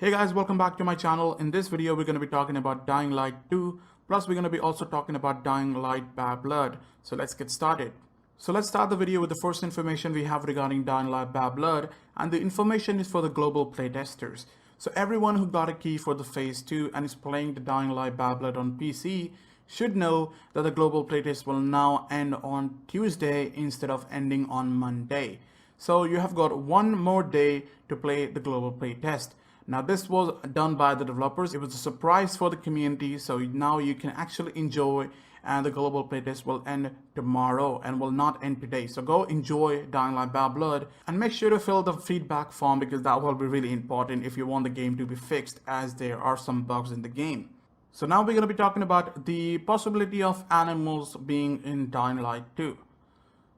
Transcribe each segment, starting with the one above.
Hey guys, welcome back to my channel. In this video, we're going to be talking about Dying Light 2. Plus, we're going to be also talking about Dying Light Bad Blood. So let's get started. So let's start the video with the first information we have regarding Dying Light Bad Blood. And the information is for the global playtesters. So everyone who got a key for the Phase 2 and is playing the Dying Light Bad Blood on PC should know that the global playtest will now end on Tuesday instead of ending on Monday. So you have got one more day to play the global playtest. Now this was done by the developers. It was a surprise for the community. So now you can actually enjoy, and the global playtest will end tomorrow and will not end today. So go enjoy Dying Light Bad Blood and make sure to fill the feedback form because that will be really important if you want the game to be fixed, as there are some bugs in the game. So now we're going to be talking about the possibility of animals being in Dying Light 2.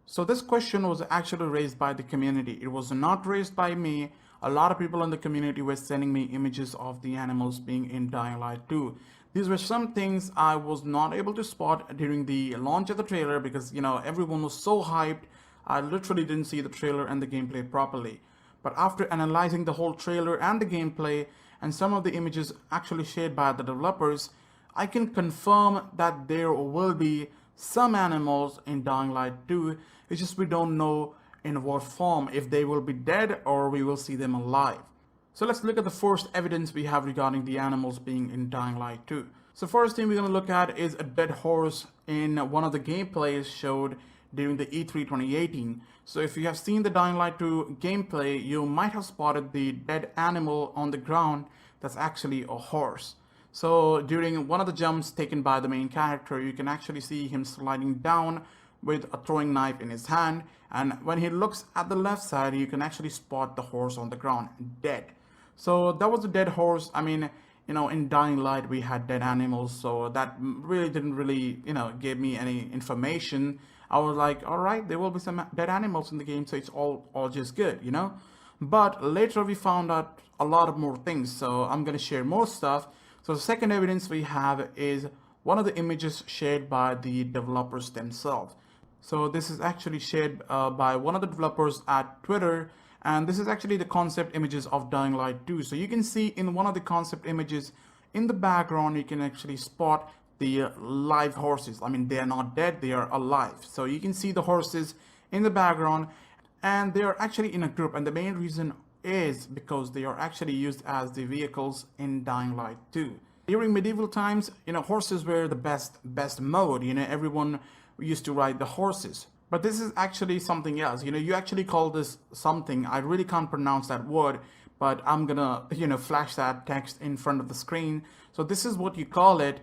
So this question was actually raised by the community. It was not raised by me. A lot of people in the community were sending me images of the animals being in Dying Light 2. These were some things I was not able to spot during the launch of the trailer because, everyone was so hyped. I literally didn't see the trailer and the gameplay properly. But after analyzing the whole trailer and the gameplay and some of the images actually shared by the developers, I can confirm that there will be some animals in Dying Light 2. It's just we don't know in what form, if they will be dead or we will see them alive. So let's look at the first evidence we have regarding the animals being in Dying Light 2. So first thing we're going to look at is a dead horse in one of the gameplays showed during the E3 2018. So if you have seen the Dying Light 2 gameplay, you might have spotted the dead animal on the ground that's actually a horse. So during one of the jumps taken by the main character, you can actually see him sliding down with a throwing knife in his hand, and when he looks at the left side, you can actually spot the horse on the ground dead. So that was a dead horse. I mean, in Dying Light we had dead animals, so that really didn't give me any information. I was like, all right, there will be some dead animals in the game, so it's all just good, but later we found out a lot of more things, so I'm going to share more stuff. So the second evidence we have is one of the images shared by the developers themselves. So this is actually shared by one of the developers at Twitter, and this is actually the concept images of Dying Light 2. So you can see in one of the concept images in the background, you can actually spot the live horses. I mean, they are not dead, they are alive. So you can see the horses in the background, and they are actually in a group, and the main reason is because they are actually used as the vehicles in Dying Light 2. During medieval times, horses were the best mode. Everyone used to ride the horses. But this is actually something else. You actually call this something. I really can't pronounce that word, but I'm gonna, flash that text in front of the screen. So this is what you call it.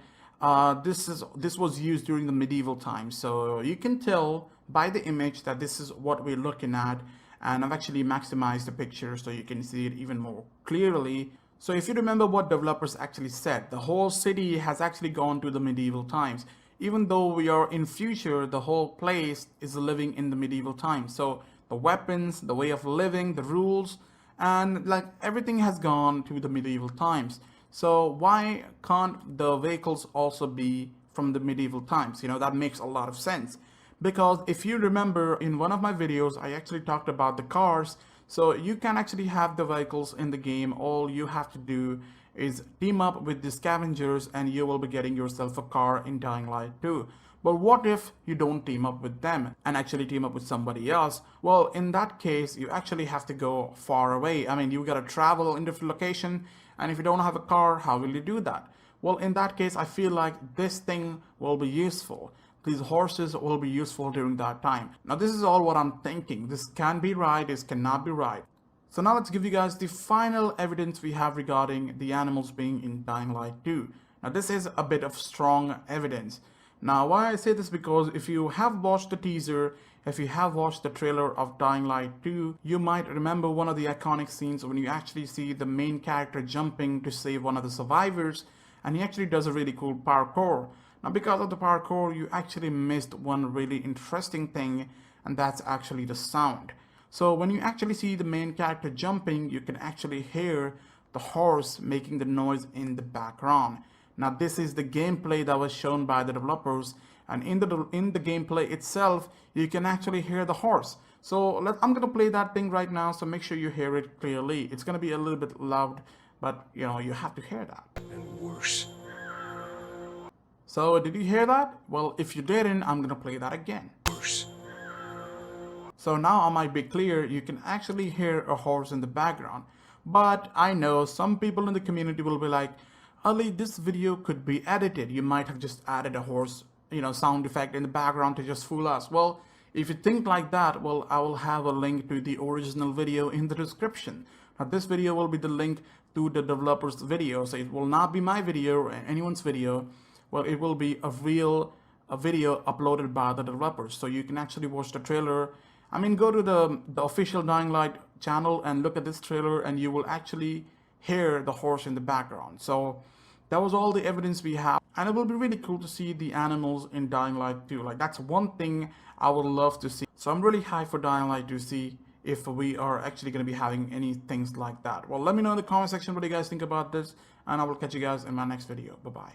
This was used during the medieval times. So you can tell by the image that this is what we're looking at. And I've actually maximized the picture so you can see it even more clearly. So if you remember what developers actually said, the whole city has actually gone to the medieval times. Even though we are in future, the whole place is living in the medieval times. So the weapons, the way of living, the rules, and everything has gone to the medieval times. So why can't the vehicles also be from the medieval times? That makes a lot of sense. Because if you remember in one of my videos, I actually talked about the cars. So you can actually have the vehicles in the game. All you have to do is team up with the scavengers and you will be getting yourself a car in Dying Light 2. But what if you don't team up with them and actually team up with somebody else? Well, in that case, you actually have to go far away. I mean, you gotta travel in different location, and if you don't have a car, how will you do that? Well, in that case, I feel like this thing will be useful. These horses will be useful during that time. Now, this is all what I'm thinking. This can be right, this cannot be right. So now let's give you guys the final evidence we have regarding the animals being in Dying Light 2. Now, this is a bit of strong evidence. Now, why I say this, because if you have watched the teaser, if you have watched the trailer of Dying Light 2, you might remember one of the iconic scenes when you actually see the main character jumping to save one of the survivors, and he actually does a really cool parkour. Now, because of the parkour, you actually missed one really interesting thing, and that's actually the sound. So when you actually see the main character jumping, you can actually hear the horse making the noise in the background. Now, this is the gameplay that was shown by the developers, and in the gameplay itself, you can actually hear the horse. So I'm gonna play that thing right now, so make sure you hear it clearly. It's gonna be a little bit loud, but you have to hear that. And worse. So did you hear that? Well, if you didn't, I'm gonna play that again. Worse. So now I might be clear, you can actually hear a horse in the background. But I know some people in the community will be like, Ali, this video could be edited. You might have just added a horse, sound effect in the background to just fool us. Well, if you think like that, well, I will have a link to the original video in the description. Now this video will be the link to the developer's video. So it will not be my video or anyone's video. Well, it will be a video uploaded by the developers. So you can actually watch the trailer. I mean, go to the official Dying Light channel and look at this trailer, and you will actually hear the horse in the background. So that was all the evidence we have, and it will be really cool to see the animals in Dying Light 2. Like, that's one thing I would love to see. So I'm really hyped for Dying Light to see if we are actually going to be having any things like that. Well, let me know in the comment section what you guys think about this, and I will catch you guys in my next video. Bye bye.